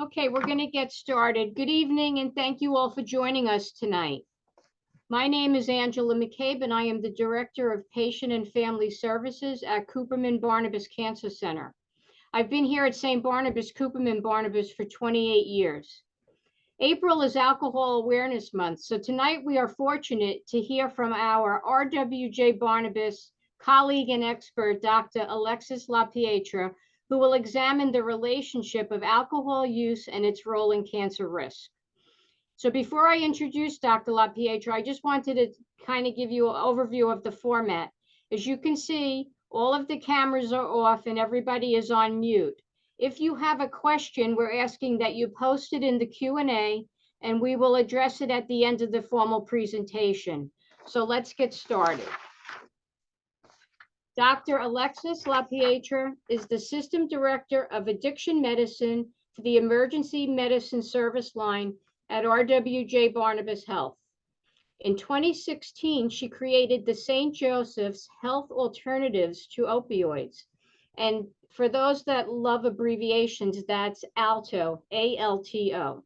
Okay, we're going to get started. Good evening, and thank you all for joining us tonight. My name is Angela McCabe, and I am the Director of Patient and Family Services at Cooperman Barnabas Cancer Center. I've been here at St. Barnabas Cooperman Barnabas for 28 years. April is Alcohol Awareness Month, so tonight we are fortunate to hear from our RWJBarnabas colleague and expert, Dr. Alexis LaPietra, who will examine the relationship of alcohol use and its role in cancer risk. So before I introduce Dr. LaPietra, I just wanted to kind of give you an overview of the format. As you can see, all of the cameras are off and everybody is on mute. If you have a question, we're asking that you post it in the Q&A and we will address it at the end of the formal presentation. So let's get started. Dr. Alexis LaPietra is the System Director of Addiction Medicine for the Emergency Medicine Service Line at RWJBarnabas Health. In 2016, she created the St. Joseph's Health Alternatives to Opioids. And for those that love abbreviations, that's ALTO, A-L-T-O.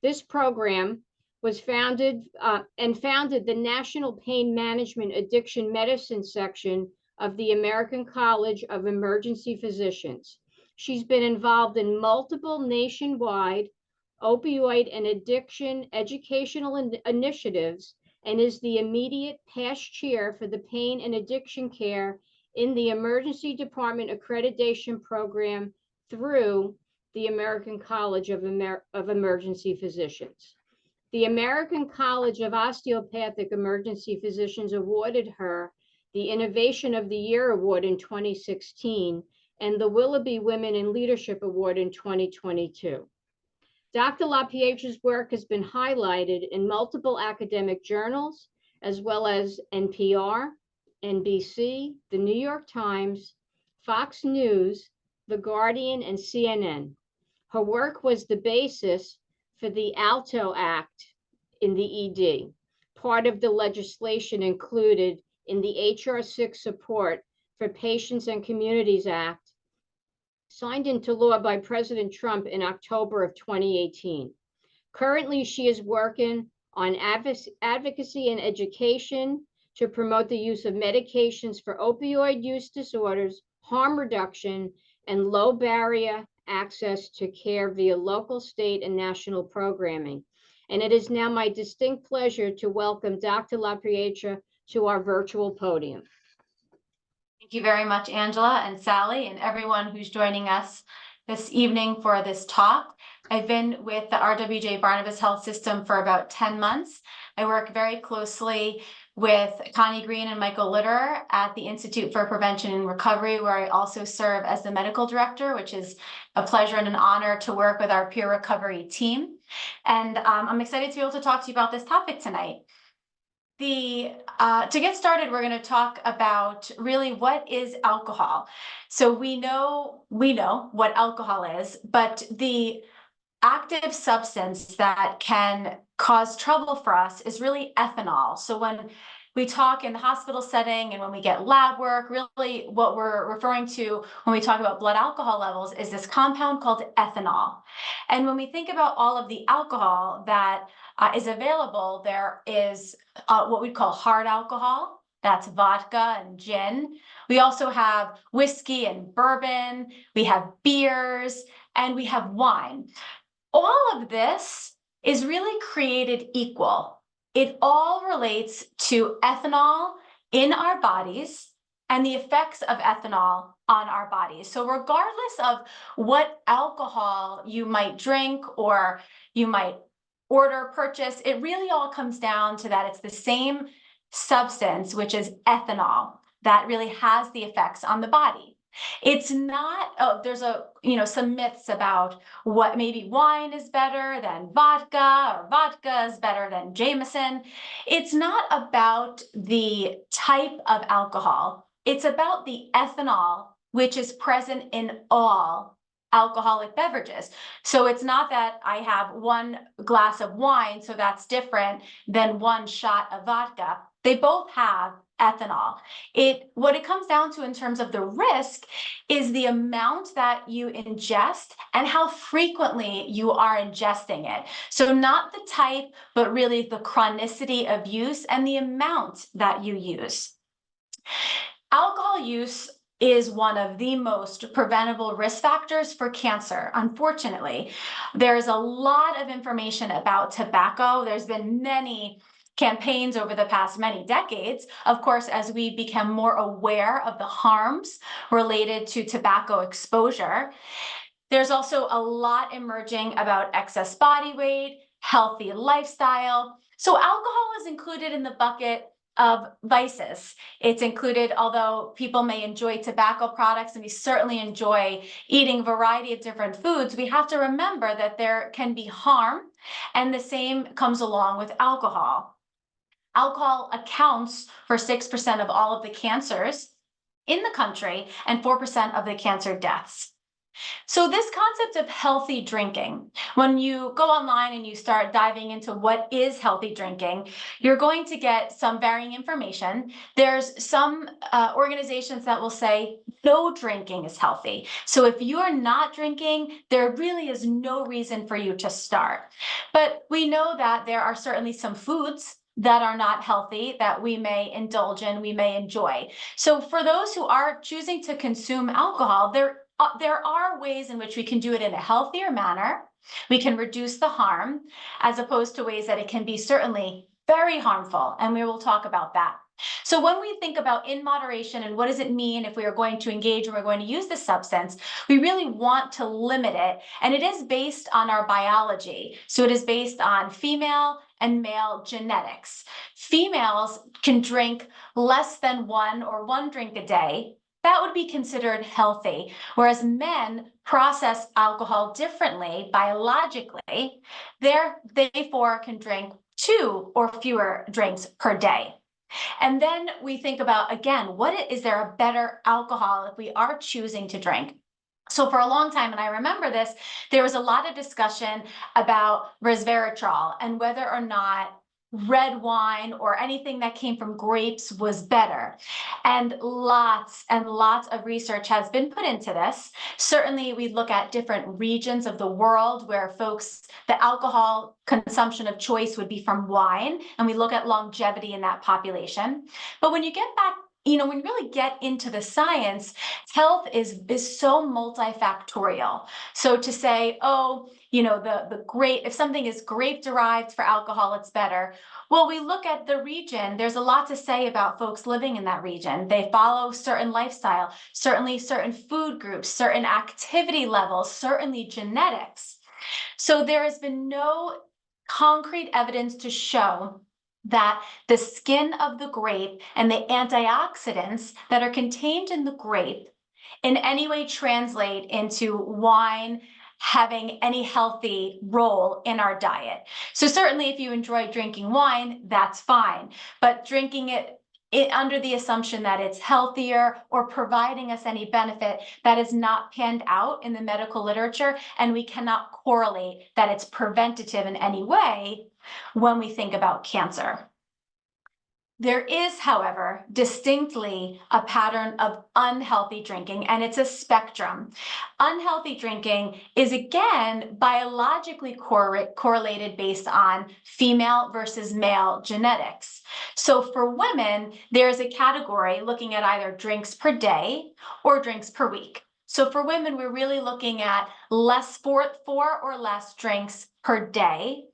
This program was founded the National Pain Management Addiction Medicine section of the American College of Emergency Physicians. She's been involved in multiple nationwide opioid and addiction educational initiatives and is the immediate past chair for the pain and addiction care in the Emergency Department Accreditation Program through the American College of Emergency Physicians. The American College of Osteopathic Emergency Physicians awarded her the Innovation of the Year Award in 2016 and the Willoughby Women in Leadership Award in 2022. Dr. LaPietra's work has been highlighted in multiple academic journals, as well as NPR, NBC, The New York Times, Fox News, The Guardian, and CNN. Her work was the basis for the ALTO Act in the ED. Part of the legislation included in the H.R. 6 Support for Patients and Communities Act, signed into law by President Trump in October of 2018. Currently, she is working on advocacy and education to promote the use of medications for opioid use disorders, harm reduction, and low barrier access to care via local, state, and national programming. And it is now my distinct pleasure to welcome Dr. LaPietra to our virtual podium. Thank you very much, Angela and Sally, and everyone who's joining us this evening for this talk. I've been with the RWJBarnabas Health System for about 10 months. I work very closely with Connie Green and Michael Litter at the Institute for Prevention and Recovery, where I also serve as the medical director, which is a pleasure and an honor to work with our peer recovery team. And I'm excited to be able to talk to you about this topic tonight. To get started, we're going to talk about really what is alcohol. So we know what alcohol is, but the active substance that can cause trouble for us is really ethanol. So when we talk in the hospital setting and when we get lab work, really what we're referring to when we talk about blood alcohol levels is this compound called ethanol. And when we think about all of the alcohol that is available, there is what we call hard alcohol. That's vodka and gin. We also have whiskey and bourbon. We have beers and we have wine. All of this is really created equal. It all relates to ethanol in our bodies and the effects of ethanol on our bodies. So regardless of what alcohol you might drink or you might order, purchase, it really all comes down to that it's the same substance, which is ethanol, that really has the effects on the body. It's not, there's some myths about what maybe wine is better than vodka or vodka is better than Jameson. It's not about the type of alcohol. It's about the ethanol, which is present in all alcoholic beverages. So it's not that I have one glass of wine, so that's different than one shot of vodka. They both have ethanol. What it comes down to in terms of the risk is the amount that you ingest and how frequently you are ingesting it. So not the type, but really the chronicity of use and the amount that you use. Alcohol use is one of the most preventable risk factors for cancer. Unfortunately, there's a lot of information about tobacco. There's been many campaigns over the past many decades, of course, as we become more aware of the harms related to tobacco exposure. There's also a lot emerging about excess body weight, healthy lifestyle. So alcohol is included in the bucket of vices. It's included, although people may enjoy tobacco products and we certainly enjoy eating a variety of different foods, we have to remember that there can be harm, and the same comes along with alcohol. Alcohol accounts for 6% of all of the cancers in the country and 4% of the cancer deaths. So this concept of healthy drinking, when you go online and you start diving into what is healthy drinking, you're going to get some varying information. There's some organizations that will say no drinking is healthy. So if you are not drinking, there really is no reason for you to start. But we know that there are certainly some foods that are not healthy that we may indulge in, we may enjoy. So for those who are choosing to consume alcohol, there are ways in which we can do it in a healthier manner. We can reduce the harm, as opposed to ways that it can be certainly very harmful, and we will talk about that. So when we think about in moderation and what does it mean if we are going to engage or we're going to use this substance, we really want to limit it, and it is based on our biology. So it is based on female and male genetics. Females can drink less than one drink a day. That would be considered healthy, whereas men process alcohol differently biologically. Therefore can drink 2 or fewer drinks per day. And then we think about, again, is there a better alcohol if we are choosing to drink? So for a long time, and I remember this, there was a lot of discussion about resveratrol and whether or not red wine or anything that came from grapes was better. And lots of research has been put into this. Certainly we look at different regions of the world where the alcohol consumption of choice would be from wine, and we look at longevity in that population. But when you get back, when you really get into the science, health is so multifactorial. So to say, if something is grape derived for alcohol, it's better. Well, we look at the region. There's a lot to say about folks living in that region. They follow certain lifestyle, certainly certain food groups, certain activity levels, certainly genetics. So there has been no concrete evidence to show that the skin of the grape and the antioxidants that are contained in the grape in any way translate into wine having any healthy role in our diet. So certainly if you enjoy drinking wine, that's fine, but drinking it under the assumption that it's healthier or providing us any benefit, that is not panned out in the medical literature, and we cannot correlate that it's preventative in any way when we think about cancer. There is, however, distinctly a pattern of unhealthy drinking, and it's a spectrum. Unhealthy drinking is, again, biologically correlated based on female versus male genetics. So for women, there's a category looking at either drinks per day or drinks per week. So for women, we're really looking at four or less drinks per day.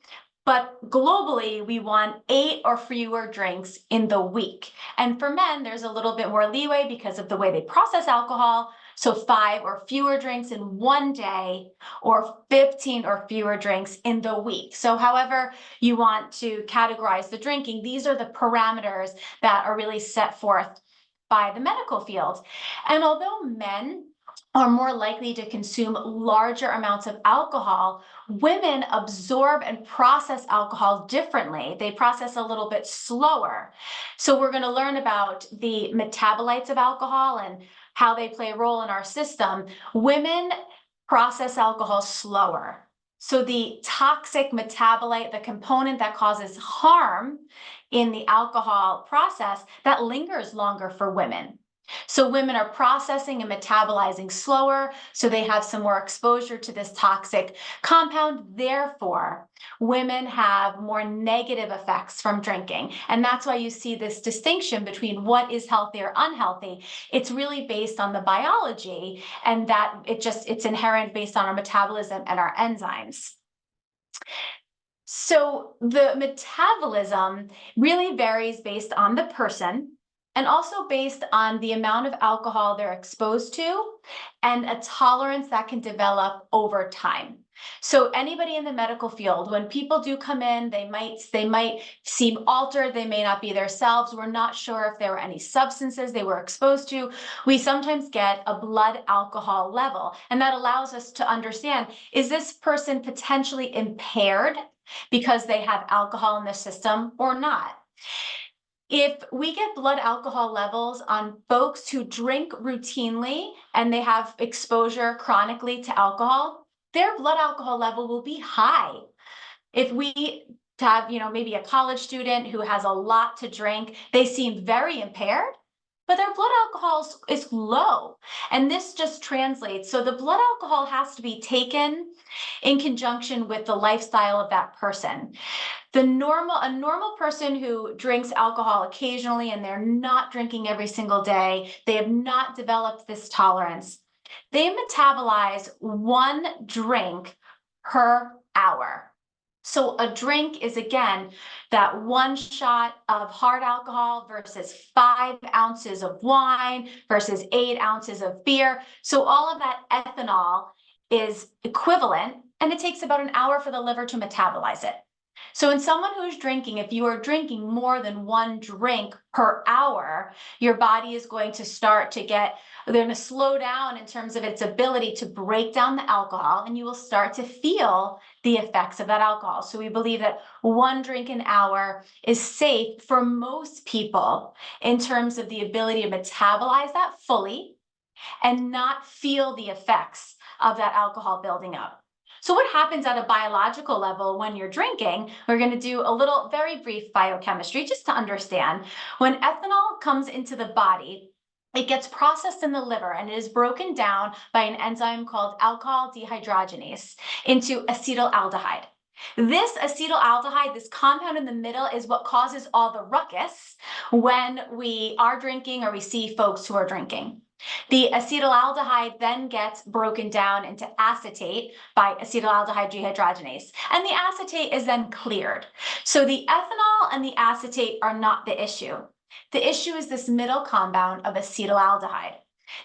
But globally, we want 8 or fewer drinks in the week. And for men, there's a little bit more leeway because of the way they process alcohol. So 5 or fewer drinks in one day, or 15 or fewer drinks in the week. So however you want to categorize the drinking, these are the parameters that are really set forth by the medical field. And although men are more likely to consume larger amounts of alcohol, women absorb and process alcohol differently. They process a little bit slower. So we're going to learn about the metabolites of alcohol and how they play a role in our system. Women process alcohol slower. So the toxic metabolite, the component that causes harm in the alcohol process, that lingers longer for women. So women are processing and metabolizing slower, so they have some more exposure to this toxic compound. Therefore, women have more negative effects from drinking. And that's why you see this distinction between what is healthy or unhealthy. It's really based on the biology, and that it's inherent based on our metabolism and our enzymes. So the metabolism really varies based on the person, and also based on the amount of alcohol they're exposed to and a tolerance that can develop over time. So anybody in the medical field, when people do come in, they might seem altered, they may not be themselves. We're not sure if there were any substances they were exposed to. We sometimes get a blood alcohol level, and that allows us to understand, is this person potentially impaired because they have alcohol in the system or not? If we get blood alcohol levels on folks who drink routinely and they have exposure chronically to alcohol, their blood alcohol level will be high. If we have, maybe a college student who has a lot to drink, they seem very impaired, but their blood alcohol is low. And this just translates. So the blood alcohol has to be taken in conjunction with the lifestyle of that person. A normal person who drinks alcohol occasionally and they're not drinking every single day, they have not developed this tolerance, they metabolize 1 drink per hour. So a drink is, again, that 1 shot of hard alcohol versus 5 ounces of wine versus 8 ounces of beer. So all of that ethanol is equivalent, and it takes about an hour for the liver to metabolize it. So in someone who's drinking, if you are drinking more than 1 drink per hour, your body is going to they're going to slow down in terms of its ability to break down the alcohol, and you will start to feel the effects of that alcohol. So we believe that 1 drink an hour is safe for most people in terms of the ability to metabolize that fully and not feel the effects of that alcohol building up. So what happens at a biological level when you're drinking? We're going to do a little very brief biochemistry just to understand. When ethanol comes into the body, it gets processed in the liver and it is broken down by an enzyme called alcohol dehydrogenase into acetaldehyde. This acetaldehyde, this compound in the middle, is what causes all the ruckus when we are drinking or we see folks who are drinking. The acetaldehyde then gets broken down into acetate by acetaldehyde dehydrogenase, and the acetate is then cleared. So the ethanol and the acetate are not the issue. The issue is this middle compound of acetaldehyde.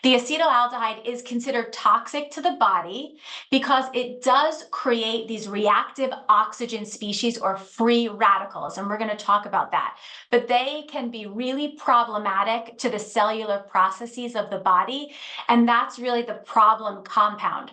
The acetaldehyde is considered toxic to the body because it does create these reactive oxygen species or free radicals, and we're going to talk about that. But they can be really problematic to the cellular processes of the body, and that's really the problem compound.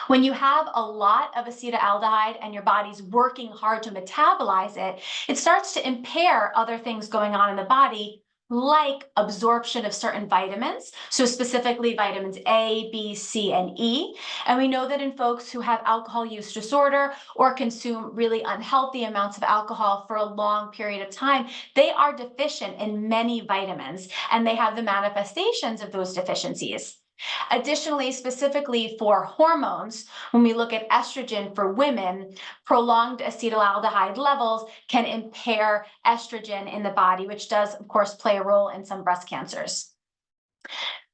When you have a lot of acetaldehyde and your body's working hard to metabolize it, it starts to impair other things going on in the body, like absorption of certain vitamins, so specifically vitamins A, B, C, and E. And we know that in folks who have alcohol use disorder or consume really unhealthy amounts of alcohol for a long period of time, they are deficient in many vitamins, and they have the manifestations of those deficiencies. Additionally, specifically for hormones, when we look at estrogen for women, prolonged acetaldehyde levels can impair estrogen in the body, which does, of course, play a role in some breast cancers.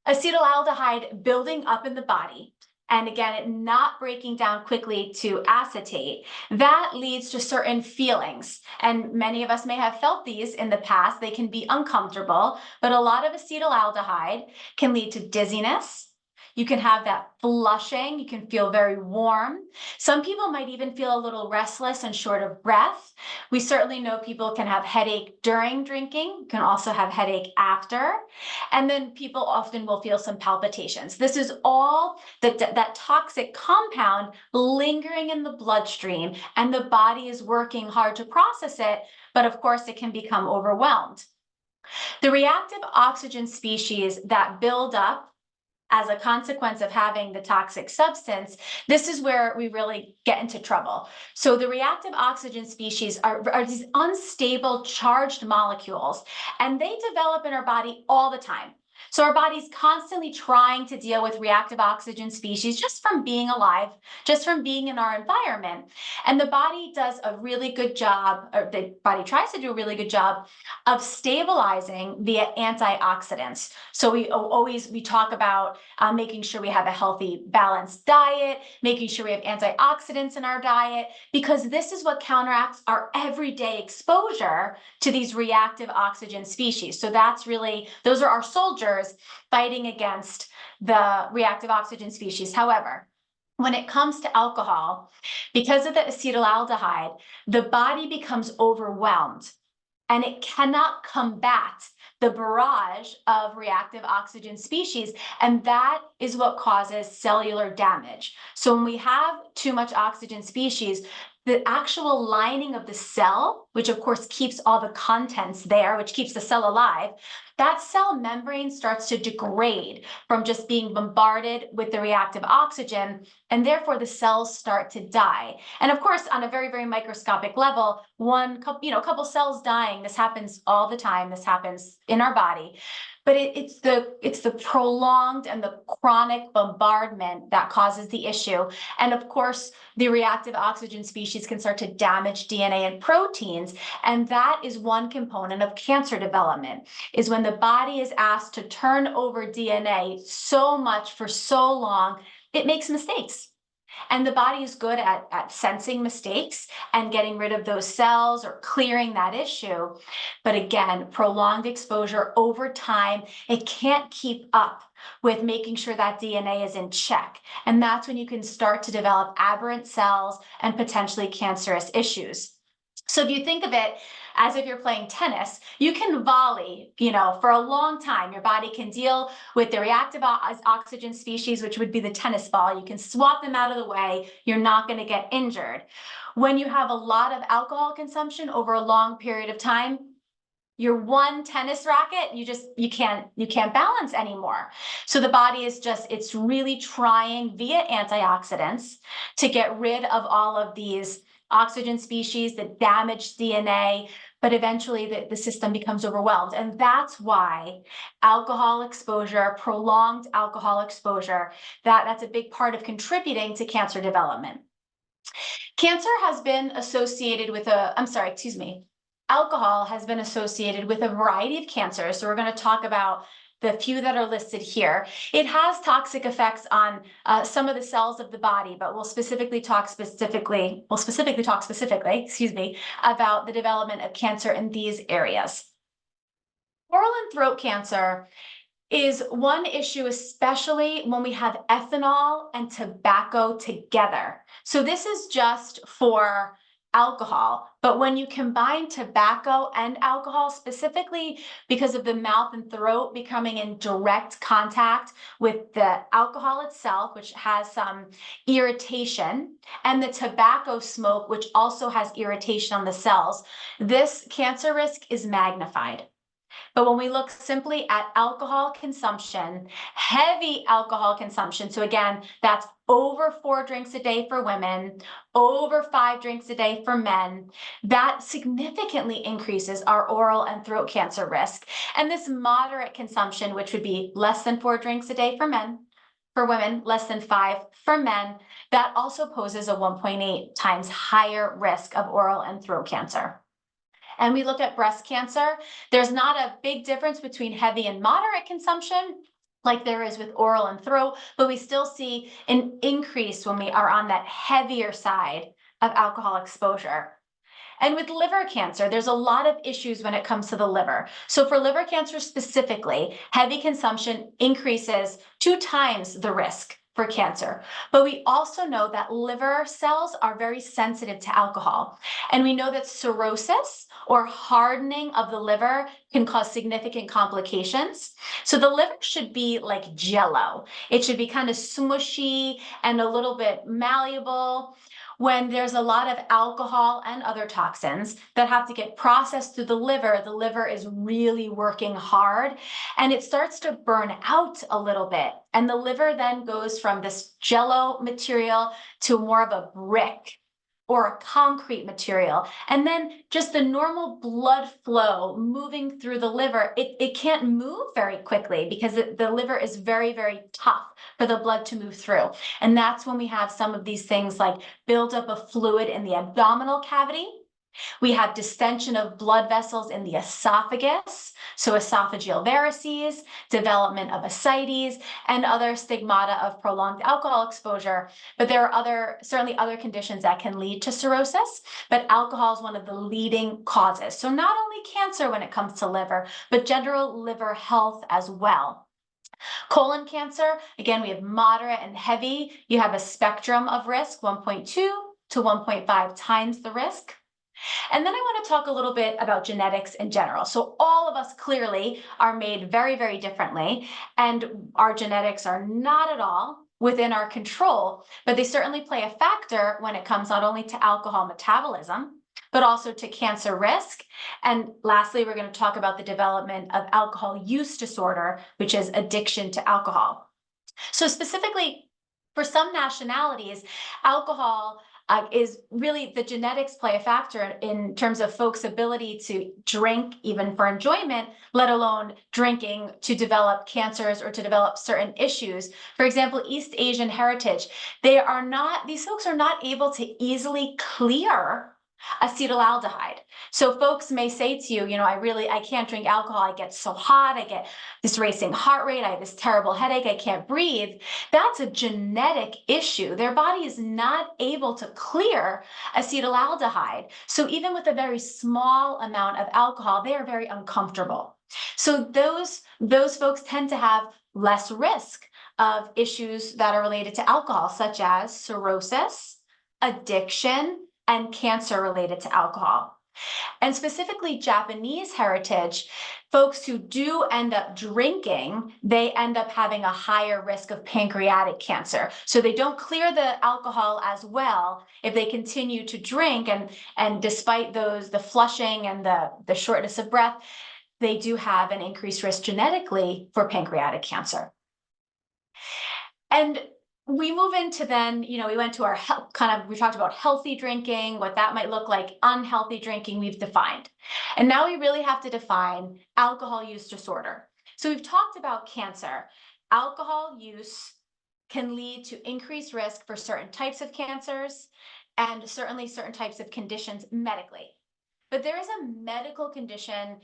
Acetaldehyde building up in the body, and again, it not breaking down quickly to acetate, that leads to certain feelings. And many of us may have felt these in the past. They can be uncomfortable, but a lot of acetaldehyde can lead to dizziness. You can have that flushing. You can feel very warm. Some people might even feel a little restless and short of breath. We certainly know people can have headache during drinking, can also have headache after. And then people often will feel some palpitations. This is all that toxic compound lingering in the bloodstream, and the body is working hard to process it, but of course it can become overwhelmed. The reactive oxygen species that build up as a consequence of having the toxic substance, this is where we really get into trouble. So the reactive oxygen species are these unstable charged molecules, and they develop in our body all the time. So our body's constantly trying to deal with reactive oxygen species just from being alive, just from being in our environment. And the body does a really good job, or the body tries to do a really good job of stabilizing via antioxidants. So we talk about making sure we have a healthy, balanced diet, making sure we have antioxidants in our diet, because this is what counteracts our everyday exposure to these reactive oxygen species. So that's really, those are our soldiers fighting against the reactive oxygen species. However, when it comes to alcohol, because of the acetaldehyde, the body becomes overwhelmed and it cannot combat the barrage of reactive oxygen species, and that is what causes cellular damage. So when we have too much oxygen species, the actual lining of the cell, which of course keeps all the contents there, which keeps the cell alive, that cell membrane starts to degrade from just being bombarded with the reactive oxygen, and therefore the cells start to die. And of course, on a very, very microscopic level, couple cells dying, this happens all the time, this happens in our body. But it's the prolonged and the chronic bombardment that causes the issue. And of course, the reactive oxygen species can start to damage DNA and proteins. And that is one component of cancer development, is when the body is asked to turn over DNA so much for so long, it makes mistakes. And the body is good at sensing mistakes and getting rid of those cells or clearing that issue. But again, prolonged exposure over time, it can't keep up with making sure that DNA is in check. And that's when you can start to develop aberrant cells and potentially cancerous issues. So if you think of it as if you're playing tennis, you can volley, for a long time. Your body can deal with the reactive oxygen species, which would be the tennis ball. You can swap them out of the way. You're not going to get injured. When you have a lot of alcohol consumption over a long period of time, your one tennis racket, you can't balance anymore. So the body is it's really trying via antioxidants to get rid of all of these oxygen species that damage DNA, but eventually the system becomes overwhelmed. And that's why alcohol exposure, prolonged alcohol exposure, that's a big part of contributing to cancer development. Cancer has been associated with alcohol has been associated with a variety of cancers. So we're going to talk about the few that are listed here. It has toxic effects on some of the cells of the body, but we'll specifically talk specifically, about the development of cancer in these areas. Oral and throat cancer is one issue, especially when we have ethanol and tobacco together. So this is just for alcohol, but when you combine tobacco and alcohol, specifically because of the mouth and throat becoming in direct contact with the alcohol itself, which has some irritation, and the tobacco smoke, which also has irritation on the cells, this cancer risk is magnified. But when we look simply at alcohol consumption, heavy alcohol consumption, so again, that's over 4 drinks a day for women, over 5 drinks a day for men, that significantly increases our oral and throat cancer risk. And this moderate consumption, which would be less than 4 drinks a day for men, for women, less than 5 for men, that also poses a 1.8 times higher risk of oral and throat cancer. And we look at breast cancer, there's not a big difference between heavy and moderate consumption like there is with oral and throat, but we still see an increase when we are on that heavier side of alcohol exposure. And with liver cancer, there's a lot of issues when it comes to the liver. So for liver cancer specifically, heavy consumption increases 2 times the risk for cancer. But we also know that liver cells are very sensitive to alcohol. And we know that cirrhosis or hardening of the liver can cause significant complications. So the liver should be like Jell-O. It should be kind of smushy and a little bit malleable. when there's a lot of alcohol and other toxins that have to get processed through the liver is really working hard and it starts to burn out a little bit. And the liver then goes from this jello material to more of a brick or a concrete material. And then just the normal blood flow moving through the liver, it can't move very quickly because the liver is very, very tough for the blood to move through. And that's when we have some of these things like buildup of fluid in the abdominal cavity. We have distension of blood vessels in the esophagus, so esophageal varices, development of ascites, and other stigmata of prolonged alcohol exposure. But there are certainly other conditions that can lead to cirrhosis, but alcohol is one of the leading causes. So not only cancer when it comes to liver, but general liver health as well. Colon cancer, again, we have moderate and heavy. You have a spectrum of risk, 1.2 to 1.5 times the risk. And then I want to talk a little bit about genetics in general. So all of us clearly are made very, very differently, and our genetics are not at all within our control, but they certainly play a factor when it comes not only to alcohol metabolism, but also to cancer risk. And lastly, we're going to talk about the development of alcohol use disorder, which is addiction to alcohol. So specifically, for some nationalities, alcohol is really, the genetics play a factor in terms of folks' ability to drink even for enjoyment, let alone drinking to develop cancers or to develop certain issues. For example, East Asian heritage, these folks are not able to easily clear acetaldehyde. So folks may say to you, I can't drink alcohol. I get so hot. I get this racing heart rate. I have this terrible headache. I can't breathe. That's a genetic issue. Their body is not able to clear acetaldehyde. So even with a very small amount of alcohol, they are very uncomfortable. So those folks tend to have less risk of issues that are related to alcohol, such as cirrhosis, addiction, and cancer related to alcohol. And specifically Japanese heritage, folks who do end up drinking, they end up having a higher risk of pancreatic cancer. So they don't clear the alcohol as well if they continue to drink, and despite the flushing and the shortness of breath, they do have an increased risk genetically for pancreatic cancer. And we move into then, we went to our health, we talked about healthy drinking, what that might look like. Unhealthy drinking, we've defined. And now we really have to define alcohol use disorder. So we've talked about cancer. Alcohol use can lead to increased risk for certain types of cancers and certainly certain types of conditions medically. But there is a medical condition,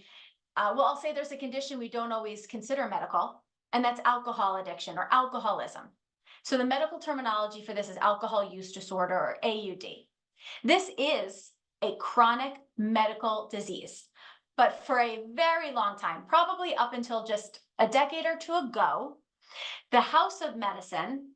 I'll say there's a condition we don't always consider medical, and that's alcohol addiction or alcoholism. So the medical terminology for this is alcohol use disorder, or AUD. This is a chronic medical disease, but for a very long time, probably up until just a decade or two ago, the House of Medicine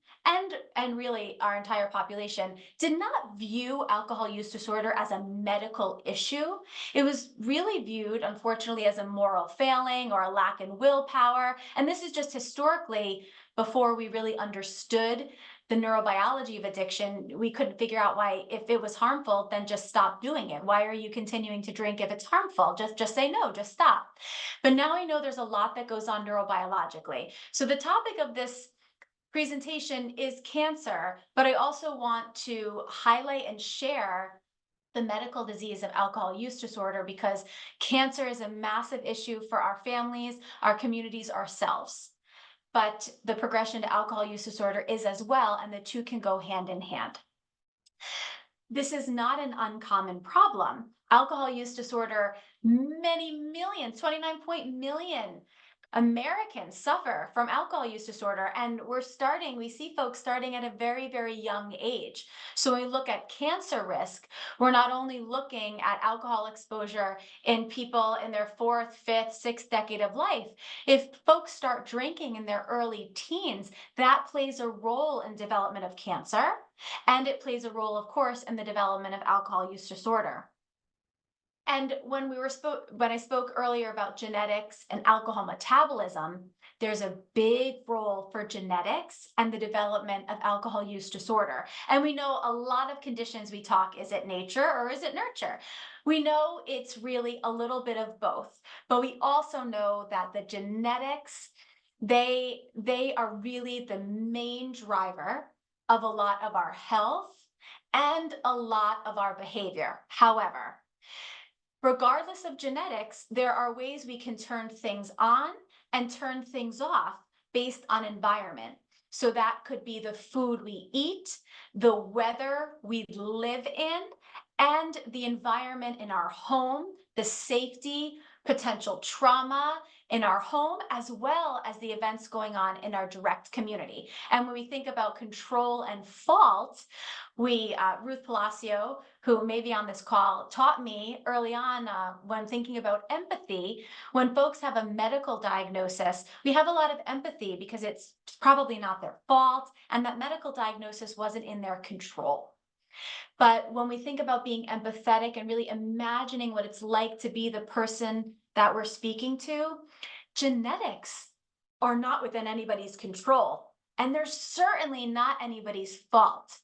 and really our entire population did not view alcohol use disorder as a medical issue. It was really viewed, unfortunately, as a moral failing or a lack in willpower. And this is just historically, before we really understood the neurobiology of addiction, we couldn't figure out why, if it was harmful, then just stop doing it. Why are you continuing to drink if it's harmful? Just say no, just stop. But now I know there's a lot that goes on neurobiologically. So the topic of this presentation is cancer, but I also want to highlight and share the medical disease of alcohol use disorder, because cancer is a massive issue for our families, our communities, ourselves. But the progression to alcohol use disorder is as well, and the two can go hand in hand. This is not an uncommon problem. Alcohol use disorder, many millions, 29 million Americans suffer from alcohol use disorder, and we see folks starting at a very, very young age. So when we look at cancer risk, we're not only looking at alcohol exposure in people in their 4th, 5th, 6th decade of life. If folks start drinking in their early teens, that plays a role in development of cancer, and it plays a role, of course, in the development of alcohol use disorder. And when I spoke earlier about genetics and alcohol metabolism, there's a big role for genetics and the development of alcohol use disorder. And we know a lot of conditions we talk, is it nature or is it nurture? We know it's really a little bit of both, but we also know that the genetics, they are really the main driver of a lot of our health and a lot of our behavior. However, regardless of genetics, there are ways we can turn things on and turn things off based on environment. So that could be the food we eat, the weather we live in, and the environment in our home, the safety, potential trauma in our home, as well as the events going on in our direct community. And when we think about control and fault, Ruth Palacio, who may be on this call, taught me early on when thinking about empathy. When folks have a medical diagnosis, we have a lot of empathy because it's probably not their fault, and that medical diagnosis wasn't in their control. But when we think about being empathetic and really imagining what it's like to be the person that we're speaking to, genetics are not within anybody's control, and they're certainly not anybody's fault.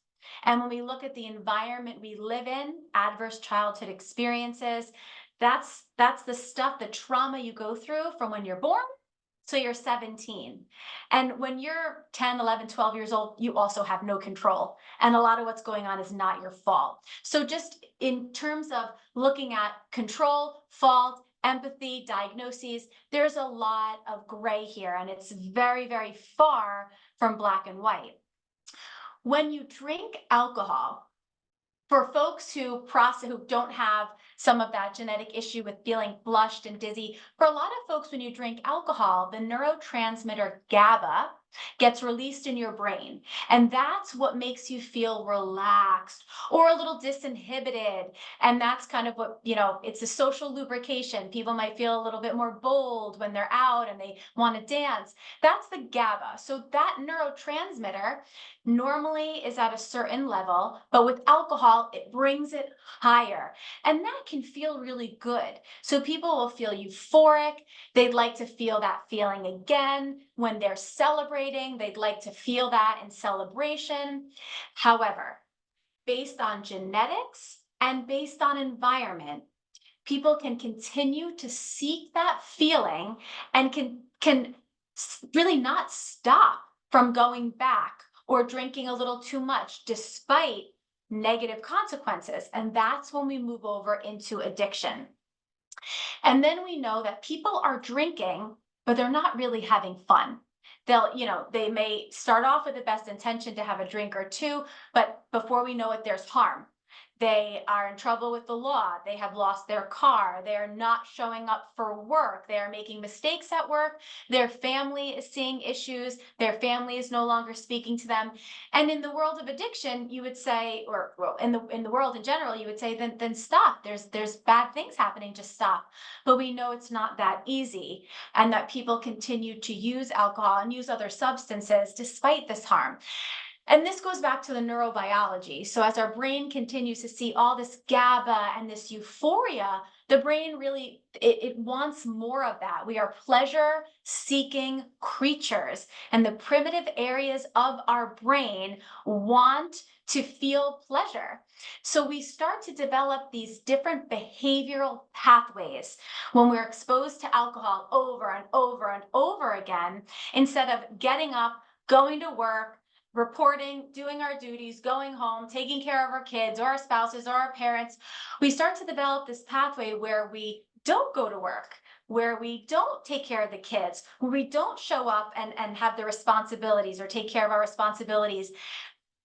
And when we look at the environment we live in, adverse childhood experiences, that's the stuff, the trauma you go through from when you're born so you're 17. And when you're 10, 11, 12 years old, you also have no control. And a lot of what's going on is not your fault. So just in terms of looking at control, fault, empathy, diagnoses, there's a lot of gray here, and it's very, very far from black and white. When you drink alcohol, for folks who don't have some of that genetic issue with feeling flushed and dizzy, for a lot of folks, when you drink alcohol, the neurotransmitter GABA gets released in your brain. And that's what makes you feel relaxed or a little disinhibited. And that's kind of what, it's a social lubrication. People might feel a little bit more bold when they're out and they want to dance. That's the GABA. So that neurotransmitter normally is at a certain level, but with alcohol, it brings it higher. And that can feel really good. So people will feel euphoric. They'd like to feel that feeling again when they're celebrating. They'd like to feel that in celebration. However, based on genetics and based on environment, people can continue to seek that feeling and can really not stop from going back or drinking a little too much despite negative consequences. And that's when we move over into addiction. And then we know that people are drinking, but they're not really having fun. They may start off with the best intention to have a drink or two, but before we know it, there's harm. They are in trouble with the law. They have lost their car. They are not showing up for work. They are making mistakes at work. Their family is seeing issues. Their family is no longer speaking to them. And in the world of addiction, you would say, or in the world in general, you would say, then stop. There's bad things happening. Just stop. But we know it's not that easy, and that people continue to use alcohol and use other substances despite this harm. And this goes back to the neurobiology. So as our brain continues to see all this GABA and this euphoria, the brain really, it wants more of that. We are pleasure-seeking creatures, and the primitive areas of our brain want to feel pleasure. So we start to develop these different behavioral pathways when we're exposed to alcohol over and over and over again, instead of getting up, going to work, reporting, doing our duties, going home, taking care of our kids or our spouses or our parents. We start to develop this pathway where we don't go to work, where we don't take care of the kids, where we don't show up and have the responsibilities or take care of our responsibilities,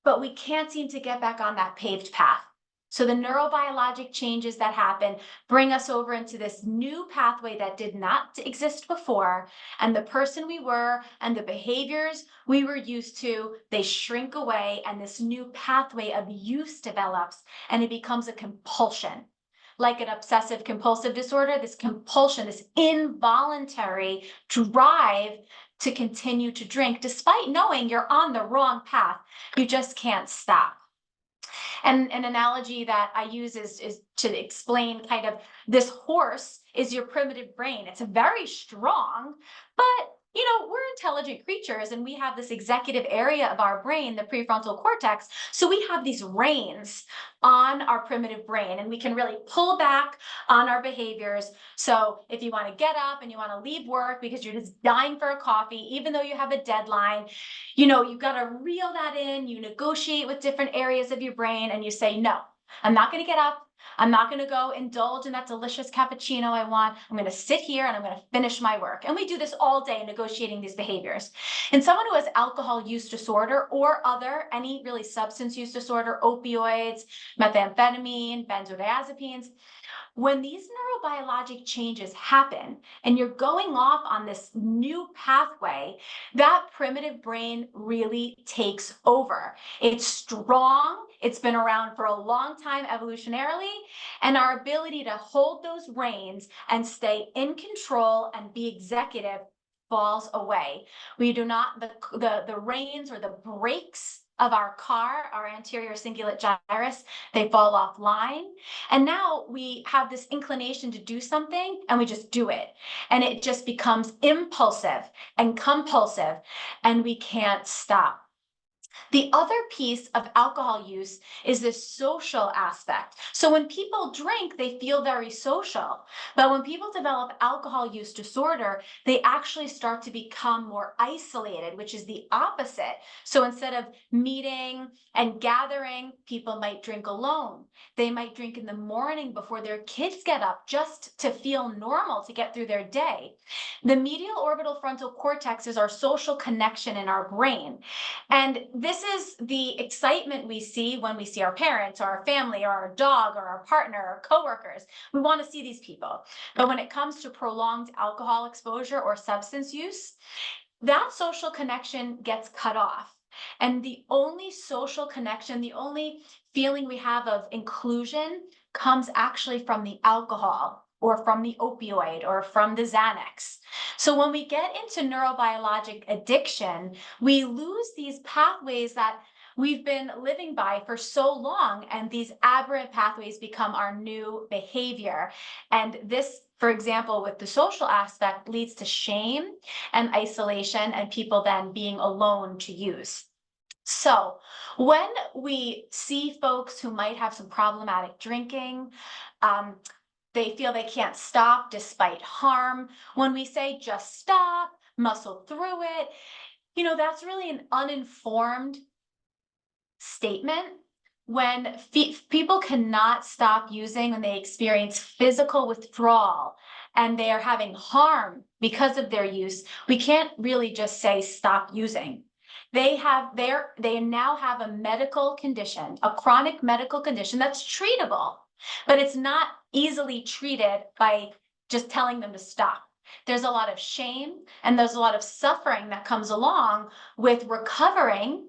but we can't seem to get back on that paved path. So the neurobiologic changes that happen bring us over into this new pathway that did not exist before. And the person we were and the behaviors we were used to, they shrink away, and this new pathway of use develops, and it becomes a compulsion. Like an obsessive compulsive disorder, this compulsion, this involuntary drive to continue to drink, despite knowing you're on the wrong path. You just can't stop. And an analogy that I use is to explain kind of this horse is your primitive brain. It's very strong, but we're intelligent creatures and we have this executive area of our brain, the prefrontal cortex. So we have these reins on our primitive brain and we can really pull back on our behaviors. So if you want to get up and you want to leave work because you're just dying for a coffee, even though you have a deadline, you've got to reel that in. You negotiate with different areas of your brain and you say, no, I'm not going to get up. I'm not going to go indulge in that delicious cappuccino I want. I'm going to sit here and I'm going to finish my work. And we do this all day, negotiating these behaviors. And someone who has alcohol use disorder or any really substance use disorder, opioids, methamphetamine, benzodiazepines, when these neurobiologic changes happen and you're going off on this new pathway, that primitive brain really takes over. It's strong. It's been around for a long time evolutionarily, and our ability to hold those reins and stay in control and be executive falls away. We do not, the reins or the brakes of our car, our anterior cingulate gyrus, they fall offline. And now we have this inclination to do something and we just do it. And it just becomes impulsive and compulsive and we can't stop. The other piece of alcohol use is this social aspect. So when people drink, they feel very social. But when people develop alcohol use disorder, they actually start to become more isolated, which is the opposite. So instead of meeting and gathering, people might drink alone. They might drink in the morning before their kids get up just to feel normal, to get through their day. The medial orbital frontal cortex is our social connection in our brain. And this is the excitement we see when we see our parents or our family or our dog or our partner or coworkers. We want to see these people. But when it comes to prolonged alcohol exposure or substance use, that social connection gets cut off. And the only social connection, the only feeling we have of inclusion comes actually from the alcohol or from the opioid or from the Xanax. So when we get into neurobiologic addiction, we lose these pathways that we've been living by for so long, and these aberrant pathways become our new behavior. And this, for example, with the social aspect, leads to shame and isolation and people then being alone to use. So when we see folks who might have some problematic drinking, they feel they can't stop despite harm. When we say just stop, muscle through it, that's really an uninformed statement. When people cannot stop using, when they experience physical withdrawal and they are having harm because of their use, we can't really just say stop using. They now have a medical condition, a chronic medical condition that's treatable, but it's not easily treated by just telling them to stop. There's a lot of shame and there's a lot of suffering that comes along with recovering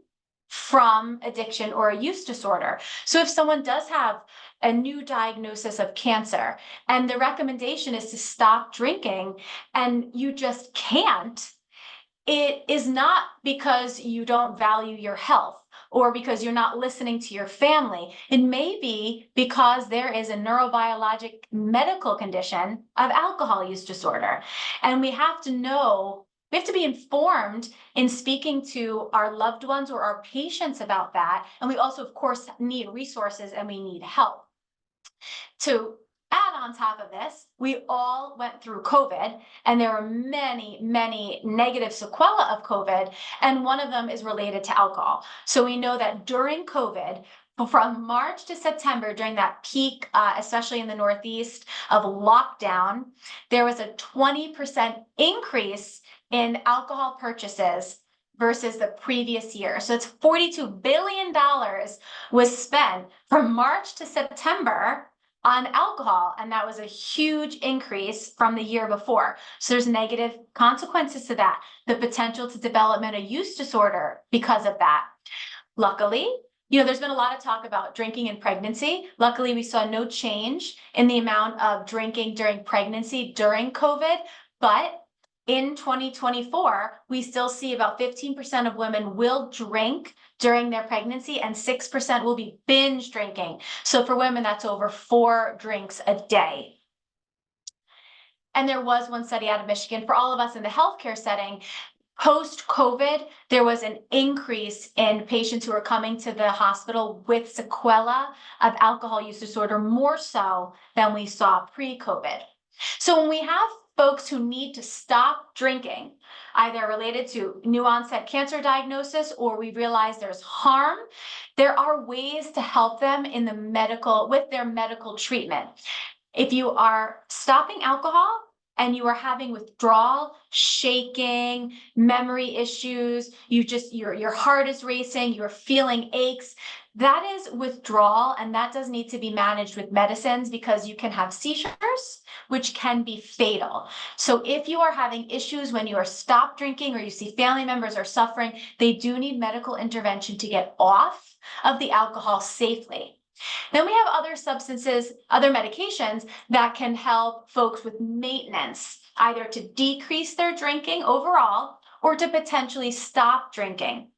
from addiction or a use disorder. So if someone does have a new diagnosis of cancer and the recommendation is to stop drinking and you just can't, it is not because you don't value your health or because you're not listening to your family. It may be because there is a neurobiologic medical condition of alcohol use disorder. And we have to be informed in speaking to our loved ones or our patients about that. And we also, of course, need resources and we need help. To add on top of this, we all went through COVID, and there are many, many negative sequelae of COVID, and one of them is related to alcohol. So we know that during COVID, from March to September, during that peak, especially in the Northeast, of lockdown, there was a 20% increase in alcohol purchases versus the previous year. So it's $42 billion was spent from March to September on alcohol, and that was a huge increase from the year before. So there's negative consequences to that, the potential to develop a use disorder because of that. Luckily, there's been a lot of talk about drinking in pregnancy. Luckily, we saw no change in the amount of drinking during pregnancy during COVID, but in 2024, we still see about 15% of women will drink during their pregnancy and 6% will be binge drinking. So for women, that's over 4 drinks a day. and there was one study out of Michigan for all of us in the healthcare setting. Post-COVID, there was an increase in patients who are coming to the hospital with sequela of alcohol use disorder, more so than we saw pre-COVID. So when we have folks who need to stop drinking, either related to new onset cancer diagnosis or we realize there's harm, there are ways to help them with their medical treatment. If you are stopping alcohol and you are having withdrawal, shaking, memory issues, your heart is racing, you're feeling aches, that is withdrawal, and that does need to be managed with medicines because you can have seizures, which can be fatal. So if you are having issues when you are stopped drinking or you see family members are suffering, they do need medical intervention to get off of the alcohol safely. Then we have other substances, other medications that can help folks with maintenance, either to decrease their drinking overall or to potentially stop drinking.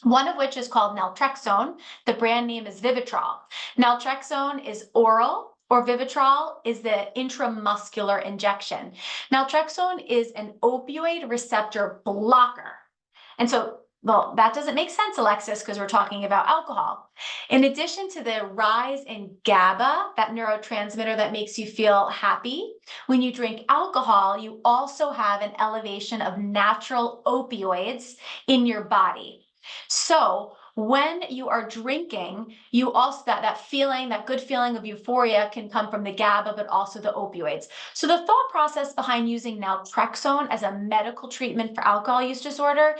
One of which is called naltrexone. The brand name is Vivitrol. Naltrexone is oral, or Vivitrol is the intramuscular injection. Naltrexone is an opioid receptor blocker. And so, well, that doesn't make sense, Alexis, because we're talking about alcohol. In addition to the rise in GABA, that neurotransmitter that makes you feel happy, when you drink alcohol, you also have an elevation of natural opioids in your body. So when you are drinking, you also, that feeling, that good feeling of euphoria can come from the GABA, but also the opioids. So the thought process behind using naltrexone as a medical treatment for alcohol use disorder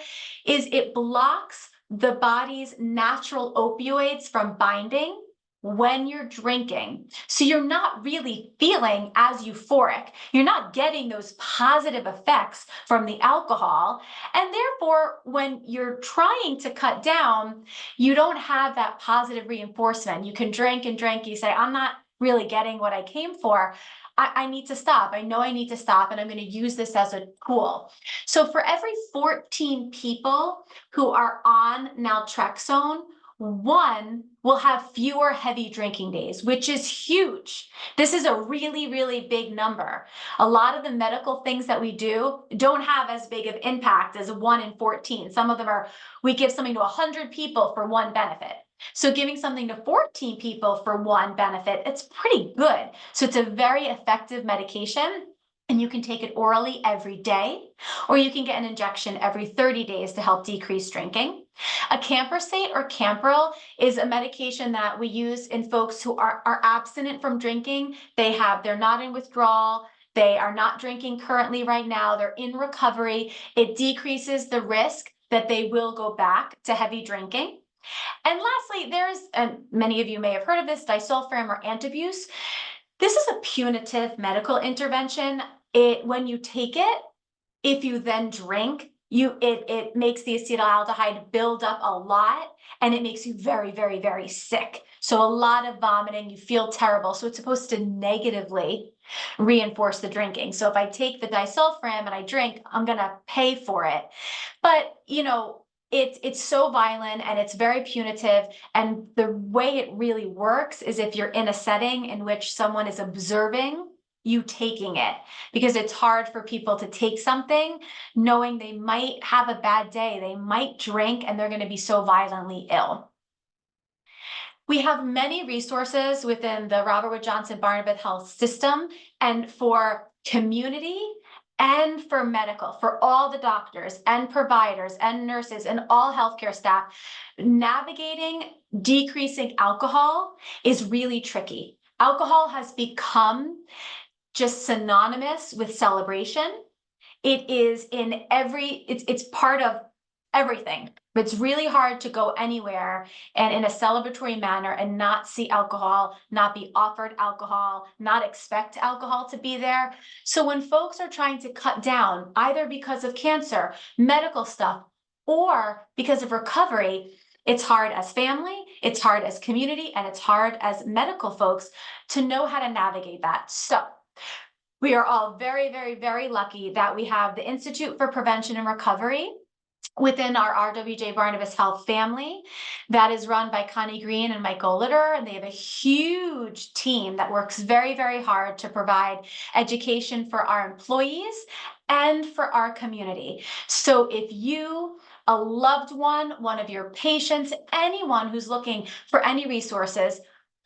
is it blocks the body's natural opioids from binding when you're drinking. So you're not really feeling as euphoric. You're not getting those positive effects from the alcohol. And therefore, when you're trying to cut down, you don't have that positive reinforcement. You can drink and drink. You say, I'm not really getting what I came for. I need to stop. I know I need to stop, and I'm going to use this as a tool. So for every 14 people who are on naltrexone, one will have fewer heavy drinking days, which is huge. This is a really, really big number. A lot of the medical things that we do don't have as big of impact as 1 in 14. Some of them are, we give something to 100 people for one benefit. So giving something to 14 people for one benefit, it's pretty good. So it's a very effective medication. And you can take it orally every day, or you can get an injection every 30 days to help decrease drinking. A Camprosate or Campril is a medication that we use in folks who are abstinent from drinking. They're not in withdrawal. They are not drinking currently right now. They're in recovery. It decreases the risk that they will go back to heavy drinking. And lastly, and many of you may have heard of this, disulfiram or antabuse. This is a punitive medical intervention. When you take it, if you then drink, it makes the acetaldehyde build up a lot, and it makes you very, very, very sick. So a lot of vomiting, you feel terrible. So it's supposed to negatively reinforce the drinking. So if I take the disulfiram and I drink, I'm gonna pay for it. But it's so violent and it's very punitive. And the way it really works is if you're in a setting in which someone is observing you taking it, because it's hard for people to take something knowing they might have a bad day, they might drink, and they're going to be so violently ill. We have many resources within the Robert Wood Johnson Barnabas Health system, and for community and for medical, for all the doctors and providers and nurses and all healthcare staff, navigating decreasing alcohol is really tricky. Alcohol has become just synonymous with celebration. It is it's part of everything. It's really hard to go anywhere and in a celebratory manner and not see alcohol, not be offered alcohol, not expect alcohol to be there. So when folks are trying to cut down, either because of cancer, medical stuff, or because of recovery, it's hard as family, it's hard as community, and it's hard as medical folks to know how to navigate that. So we are all very, very, very lucky that we have the Institute for Prevention and Recovery, within our RWJBarnabas Health family that is run by Connie Green and Michael Litter, and they have a huge team that works very, very hard to provide education for our employees and for our community. So if you, a loved one of your patients, anyone who's looking for any resources,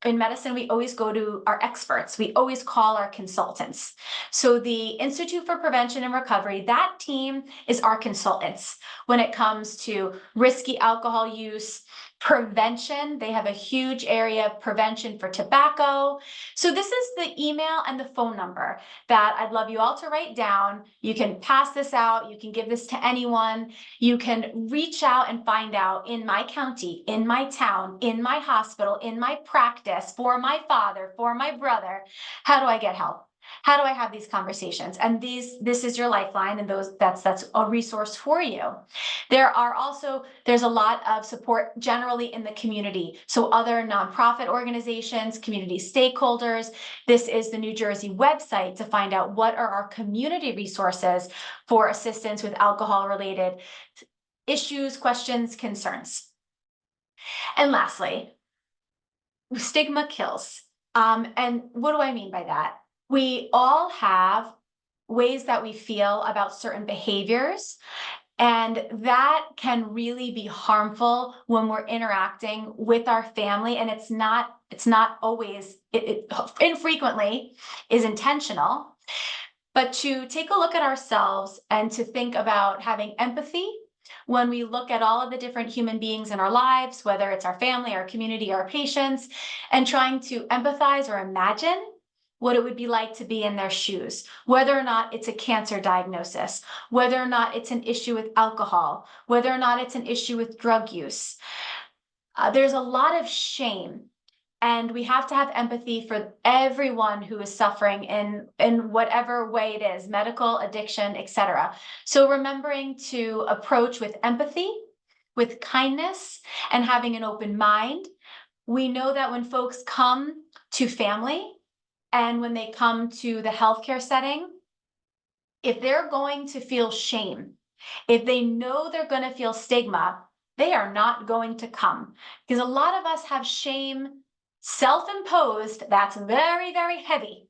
in medicine, we always go to our experts. We always call our consultants. So the Institute for Prevention and Recovery, that team is our consultants. When it comes to risky alcohol use, prevention, they have a huge area of prevention for tobacco. So this is the email and the phone number that I'd love you all to write down. You can pass this out. You can give this to anyone. You can reach out and find out in my county, in my town, in my hospital, in my practice, for my father, for my brother, how do I get help? How do I have these conversations? And this is your lifeline, and that's a resource for you. There's a lot of support generally in the community. So other nonprofit organizations, community stakeholders. This is the New Jersey website to find out what are our community resources for assistance with alcohol-related issues, questions, concerns. And lastly, stigma kills. And what do I mean by that? We all have ways that we feel about certain behaviors, and that can really be harmful when we're interacting with our family. And it's not always, it infrequently is intentional, but to take a look at ourselves and to think about having empathy when we look at all of the different human beings in our lives, whether it's our family, our community, our patients, and trying to empathize or imagine what it would be like to be in their shoes, whether or not it's a cancer diagnosis, whether or not it's an issue with alcohol, whether or not it's an issue with drug use. There's a lot of shame, and we have to have empathy for everyone who is suffering in whatever way it is, medical, addiction, etc. So remembering to approach with empathy, with kindness, and having an open mind. We know that when folks come to family, and when they come to the healthcare setting, if they're going to feel shame, if they know they're going to feel stigma, they are not going to come. Because a lot of us have shame self-imposed that's very, very heavy.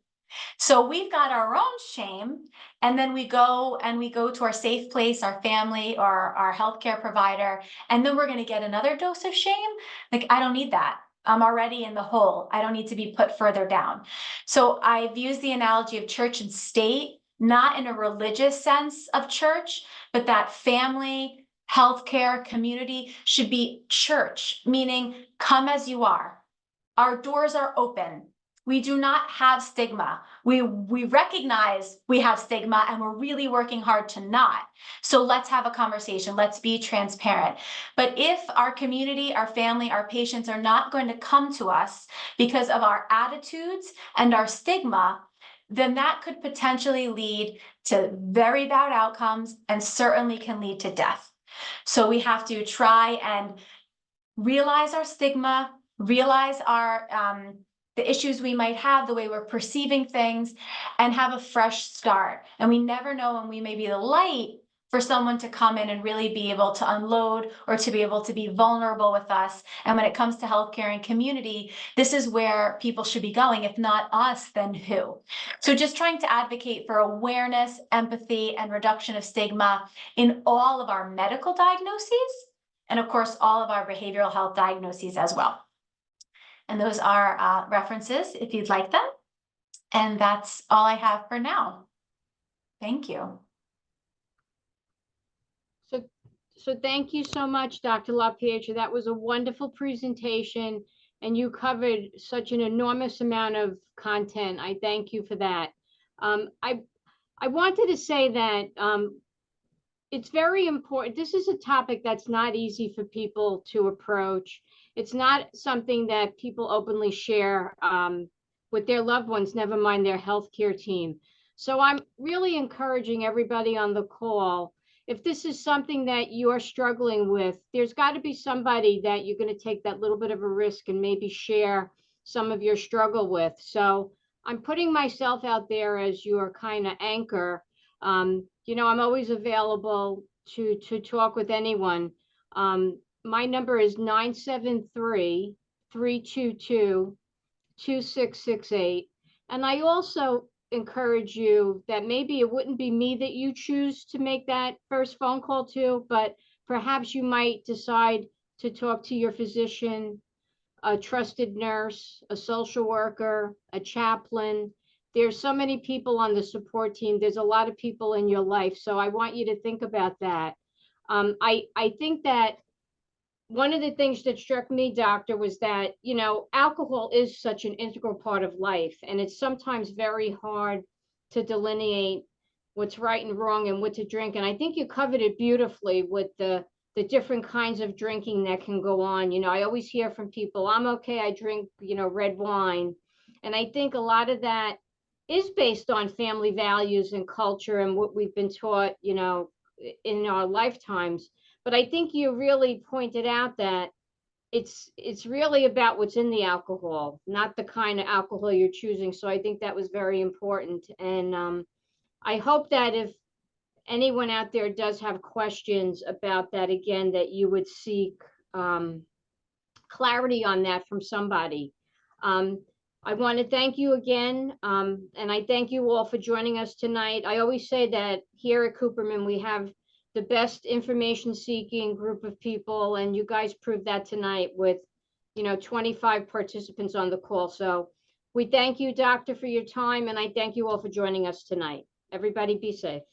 So we've got our own shame, and then we go to our safe place, our family or our healthcare provider, and then we're going to get another dose of shame. Like, I don't need that. I'm already in the hole. I don't need to be put further down. So I've used the analogy of church and state, not in a religious sense of church, but that family, healthcare, community should be church, meaning come as you are. Our doors are open. We do not have stigma. We recognize we have stigma, and we're really working hard to not. So let's have a conversation. Let's be transparent. But if our community, our family, our patients are not going to come to us because of our attitudes and our stigma, then that could potentially lead to very bad outcomes and certainly can lead to death. So we have to try and realize our stigma, realize our the issues we might have, the way we're perceiving things, and have a fresh start. And we never know when we may be the light for someone to come in and really be able to unload or to be able to be vulnerable with us. And when it comes to healthcare and community, this is where people should be going. If not us, then who? So just trying to advocate for awareness, empathy, and reduction of stigma in all of our medical diagnoses, and of course, all of our behavioral health diagnoses as well. And those are references if you'd like them. And that's all I have for now. Thank you. So thank you so much, Dr. LaPietra. That was a wonderful presentation, and you covered such an enormous amount of content. I thank you for that. I wanted to say that it's very important. This is a topic that's not easy for people to approach. It's not something that people openly share with their loved ones, never mind their healthcare team. So I'm really encouraging everybody on the call, if this is something that you're struggling with, there's got to be somebody that you're going to take that little bit of a risk and maybe share some of your struggle with. So I'm putting myself out there as your kind of anchor. You know, I'm always available to talk with anyone. My number is 973-322-2668. And I also encourage you that maybe it wouldn't be me that you choose to make that first phone call to, but perhaps you might decide to talk to your physician, a trusted nurse, a social worker, a chaplain. There's so many people on the support team. There's a lot of people in your life. So I want you to think about that. I think that one of the things that struck me, doctor, was that, you know, alcohol is such an integral part of life, and it's sometimes very hard to delineate what's right and wrong and what to drink. And I think you covered it beautifully with the different kinds of drinking that can go on. You know, I always hear from people, I'm okay, I drink, you know, red wine. And I think a lot of that is based on family values and culture and what we've been taught, you know, in our lifetimes. But I think you really pointed out that it's really about what's in the alcohol, not the kind of alcohol you're choosing. So I think that was very important. And I hope that if anyone out there does have questions about that, again, that you would seek clarity on that from somebody. I want to thank you again, and I thank you all for joining us tonight. I always say that here at Cooperman, we have the best information-seeking group of people, and you guys proved that tonight with, you know, 25 participants on the call. So we thank you, doctor, for your time, and I thank you all for joining us tonight. Everybody be safe.